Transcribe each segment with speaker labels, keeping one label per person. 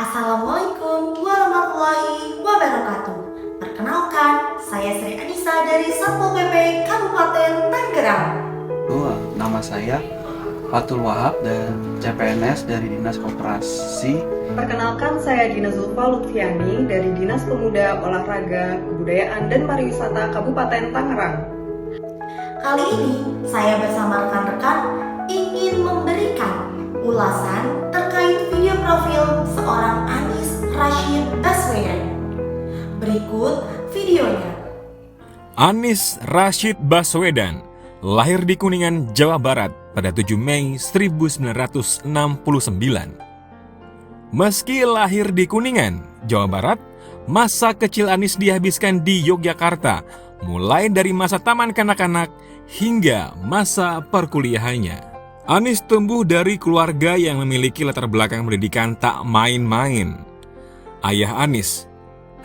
Speaker 1: Assalamualaikum warahmatullahi wabarakatuh. Perkenalkan, saya Sri Anissa dari Satpol PP Kabupaten Tangerang.
Speaker 2: Nama saya Fatul Wahab dan CPNS dari Dinas Koperasi.
Speaker 3: Perkenalkan, saya Dina Zulfa Lutfiani dari Dinas Pemuda, Olahraga, Kebudayaan, dan Pariwisata Kabupaten Tangerang.
Speaker 1: Kali ini, saya bersama rekan-rekan ingin memberikan ulasan terkait video profil seorang Anies Rashid Baswedan. Berikut videonya.
Speaker 4: Anies Rashid Baswedan lahir di Kuningan, Jawa Barat pada 7 Mei 1969. Meski lahir di Kuningan, Jawa Barat, masa kecil Anies dihabiskan di Yogyakarta, mulai dari masa taman kanak-kanak hingga masa perkuliahannya. Anies tumbuh dari keluarga yang memiliki latar belakang pendidikan tak main-main. Ayah Anies,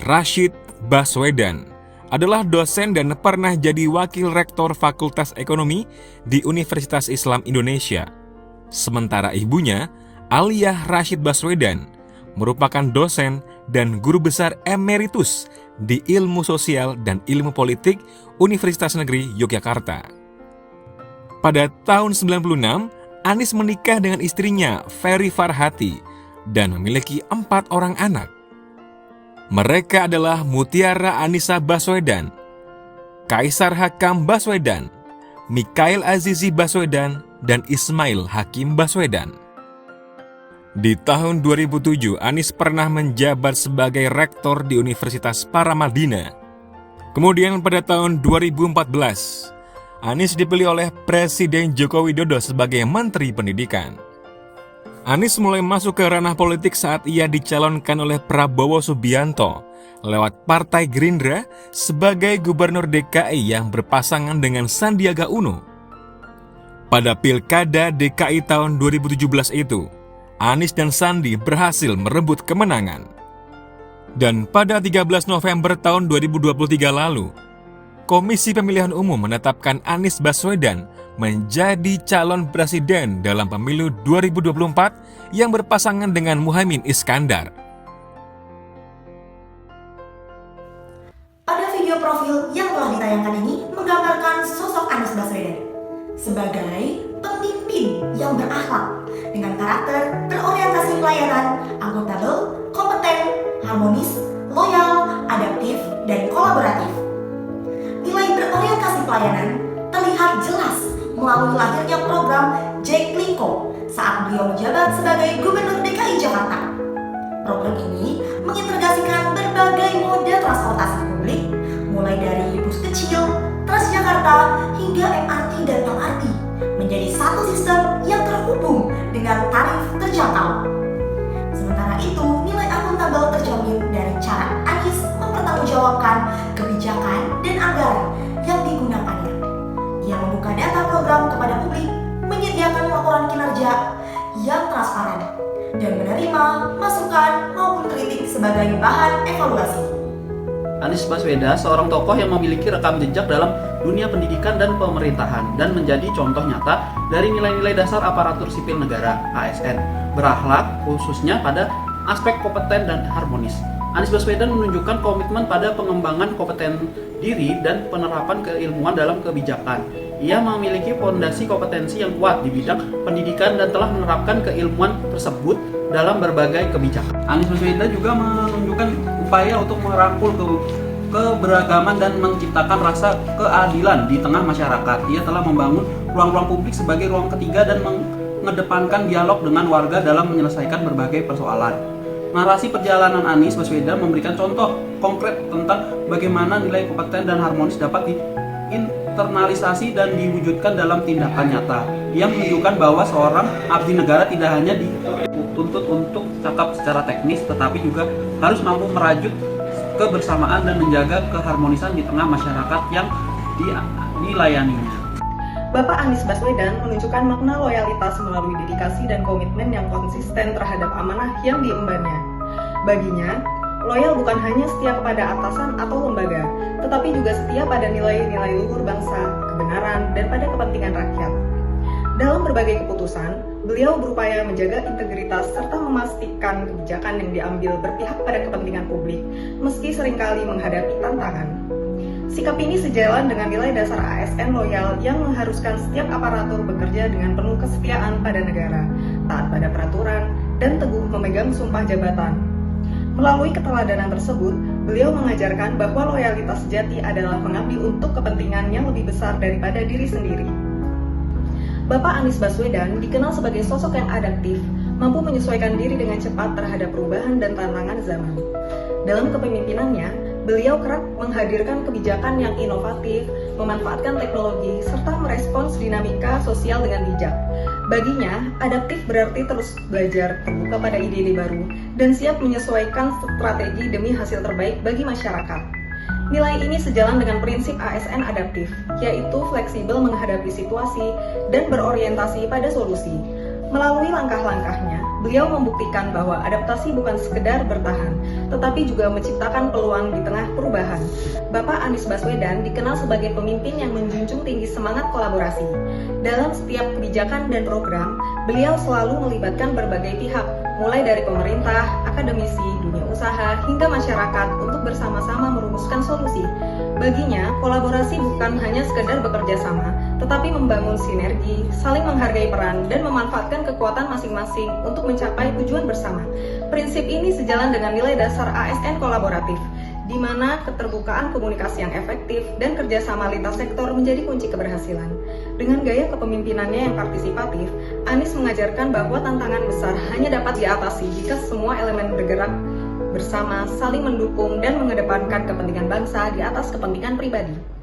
Speaker 4: Rashid Baswedan, adalah dosen dan pernah jadi wakil rektor Fakultas Ekonomi di Universitas Islam Indonesia. Sementara ibunya, Aliyah Rashid Baswedan, merupakan dosen dan guru besar emeritus di Ilmu Sosial dan Ilmu Politik Universitas Negeri Yogyakarta. Pada tahun 96, Anies menikah dengan istrinya, Ferry Farhati, dan memiliki 4 orang anak. Mereka adalah Mutiara Anissa Baswedan, Kaisar Hakam Baswedan, Mikail Azizi Baswedan, dan Ismail Hakim Baswedan. Di tahun 2007, Anies pernah menjabat sebagai rektor di Universitas Paramadina. Kemudian pada tahun 2014, Anies dipilih oleh Presiden Joko Widodo sebagai Menteri Pendidikan. Anies mulai masuk ke ranah politik saat ia dicalonkan oleh Prabowo Subianto lewat Partai Gerindra sebagai Gubernur DKI yang berpasangan dengan Sandiaga Uno. Pada Pilkada DKI tahun 2017 itu, Anies dan Sandi berhasil merebut kemenangan. Dan pada 13 November tahun 2023 lalu, Komisi Pemilihan Umum menetapkan Anies Baswedan menjadi calon presiden dalam pemilu 2024 yang berpasangan dengan Muhaimin Iskandar.
Speaker 1: Pada video profil yang telah ditayangkan ini menggambarkan sosok Anies Baswedan sebagai pemimpin yang berakhlak dengan karakter berorientasi pelayanan, akuntabel, kompeten, harmonis, loyal, adaptif, dan kolaboratif. Nilai berorientasi pelayanan terlihat jelas melalui lahirnya program Jaklingko saat beliau menjabat sebagai Gubernur DKI Jakarta. Program ini mengintegrasikan berbagai moda transportasi publik, mulai dari bus kecil, Transjakarta, hingga MRT dan LRT, menjadi satu sistem yang terhubung dengan tarif terjangkau. Sementara itu, nilai akuntabel terjamin dari cara Anies mempertanggungjawabkan kebijakan dan anggaran yang digunakannya. Ia membuka data program kepada publik, menyediakan laporan kinerja yang transparan, dan menerima masukan maupun kritik sebagai bahan evaluasi.
Speaker 2: Anies Baswedan seorang tokoh yang memiliki rekam jejak dalam dunia pendidikan dan pemerintahan dan menjadi contoh nyata dari nilai-nilai dasar aparatur sipil negara (ASN), berakhlak khususnya pada aspek kompeten dan harmonis. Anies Baswedan menunjukkan komitmen pada pengembangan kompeten diri dan penerapan keilmuan dalam kebijakan. Ia memiliki fondasi kompetensi yang kuat di bidang pendidikan dan telah menerapkan keilmuan tersebut dalam berbagai kebijakan. Anies Baswedan juga menunjukkan upaya untuk merangkul keberagaman dan menciptakan rasa keadilan di tengah masyarakat. Ia telah membangun ruang-ruang publik sebagai ruang ketiga dan mengedepankan dialog dengan warga dalam menyelesaikan berbagai persoalan. Narasi perjalanan Anies Baswedan memberikan contoh konkret tentang bagaimana nilai kompeten dan harmonis dapat diinternalisasi dan diwujudkan dalam tindakan nyata. Ia menunjukkan bahwa seorang abdi negara tidak hanya dituntut untuk cakap secara teknis, tetapi juga harus mampu merajut kebersamaan dan menjaga keharmonisan di tengah masyarakat yang dilayaninya.
Speaker 3: Bapak Anies Baswedan menunjukkan makna loyalitas melalui dedikasi dan komitmen yang konsisten terhadap amanah yang diembannya. Baginya, loyal bukan hanya setia kepada atasan atau lembaga, tetapi juga setia pada nilai-nilai luhur bangsa, kebenaran, dan pada kepentingan rakyat. Dalam berbagai keputusan, beliau berupaya menjaga integritas integritas, serta memastikan kebijakan yang diambil berpihak pada kepentingan publik, meski seringkali menghadapi tantangan. Sikap ini sejalan dengan nilai dasar ASN loyal yang mengharuskan setiap aparatur bekerja dengan penuh kesetiaan pada negara, taat pada peraturan, dan teguh memegang sumpah jabatan. Melalui keteladanan tersebut, beliau mengajarkan bahwa loyalitas sejati adalah mengabdi untuk kepentingan yang lebih besar daripada diri sendiri. Bapak Anies Baswedan dikenal sebagai sosok yang adaptif, mampu menyesuaikan diri dengan cepat terhadap perubahan dan tantangan zaman. Dalam kepemimpinannya, beliau kerap menghadirkan kebijakan yang inovatif, memanfaatkan teknologi, serta merespons dinamika sosial dengan bijak. Baginya, adaptif berarti terus belajar, terbuka pada ide-ide baru, dan siap menyesuaikan strategi demi hasil terbaik bagi masyarakat. Nilai ini sejalan dengan prinsip ASN adaptif, yaitu fleksibel menghadapi situasi dan berorientasi pada solusi. Melalui langkah-langkahnya, beliau membuktikan bahwa adaptasi bukan sekedar bertahan, tetapi juga menciptakan peluang di tengah perubahan. Bapak Anies Baswedan dikenal sebagai pemimpin yang menjunjung tinggi semangat kolaborasi. Dalam setiap kebijakan dan program, beliau selalu melibatkan berbagai pihak, mulai dari pemerintah, akademisi, dunia usaha, hingga masyarakat untuk bersama-sama merumuskan solusi. Baginya, kolaborasi bukan hanya sekedar bekerja sama, tetapi membangun sinergi, saling menghargai peran, dan memanfaatkan kekuatan masing-masing untuk mencapai tujuan bersama. Prinsip ini sejalan dengan nilai dasar ASN kolaboratif, di mana keterbukaan komunikasi yang efektif dan kerjasama lintas sektor menjadi kunci keberhasilan. Dengan gaya kepemimpinannya yang partisipatif, Anies mengajarkan bahwa tantangan besar hanya dapat diatasi jika semua elemen bergerak bersama, saling mendukung, dan mengedepankan kepentingan bangsa di atas kepentingan pribadi.